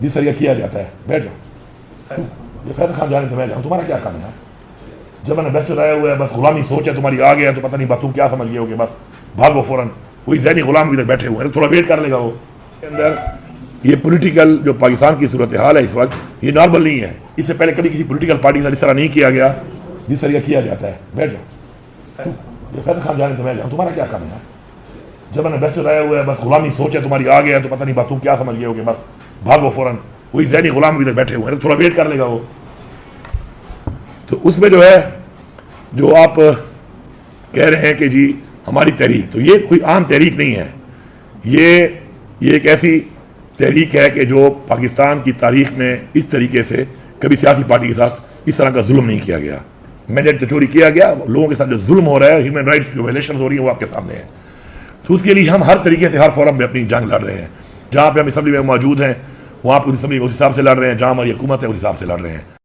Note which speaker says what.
Speaker 1: جس طریقہ کیا جاتا ہے. بیٹھ جاؤ. یہ فیض خان جانے سے میں جاؤں, تمہارا کیا کام ہے؟ جب میں نے بیسٹ لایا ہوا ہے, بس غلامی سوچ ہے تمہاری, آ گیا تو پتہ نہیں بات تم کیا سمجھ گئے ہوگے, بس بھاگو فوراً. وہی ذہنی غلام ادھر بیٹھے ہوئے ہیں, تھوڑا ویٹ کر لے گا. وہ اندر یہ پولیٹیکل جو پاکستان کی صورتحال ہے اس وقت, یہ نارمل نہیں ہے. اس سے پہلے کبھی کسی پولیٹیکل پارٹی سے اس طرح نہیں کیا گیا جس طریقہ کیا جاتا ہے. بیٹھ جاؤ. یہ فیض خان جانے سے میں جاؤں, تمہارا کیا کام ہے؟ جب میں نے بیسٹ لایا ہوا ہے, بس غلامی سوچ ہے تمہاری, آ گیا تو پتہ نہیں بات تم کیا سمجھ گئے ہوگے, بس بھاگو فوراً. وہی ذہنی غلام ادھر بیٹھے ہوئے ہیں, تھوڑا ویٹ کر لے گا. وہ تو اس میں جو ہے, جو آپ کہہ رہے ہیں کہ جی ہماری تحریک, تو یہ کوئی عام تحریک نہیں ہے. یہ ایک ایسی تحریک ہے کہ جو پاکستان کی تاریخ میں اس طریقے سے کبھی سیاسی پارٹی کے ساتھ اس طرح کا ظلم نہیں کیا گیا. مینڈیٹ تو چوری کیا گیا, لوگوں کے ساتھ جو ظلم ہو رہا ہے, ہیومن رائٹس جو وائلیشنز ہو رہی ہیں, وہ آپ کے سامنے ہے. تو اس کے لیے ہم ہر طریقے سے ہر فورم میں اپنی جنگ لڑ رہے ہیں. جہاں پہ ہم اسمبلی میں موجود ہیں وہاں پہ اسمبلی اس حساب سے لڑ رہے ہیں, جہاں ہماری حکومت ہے اس حساب سے لڑ رہے ہیں.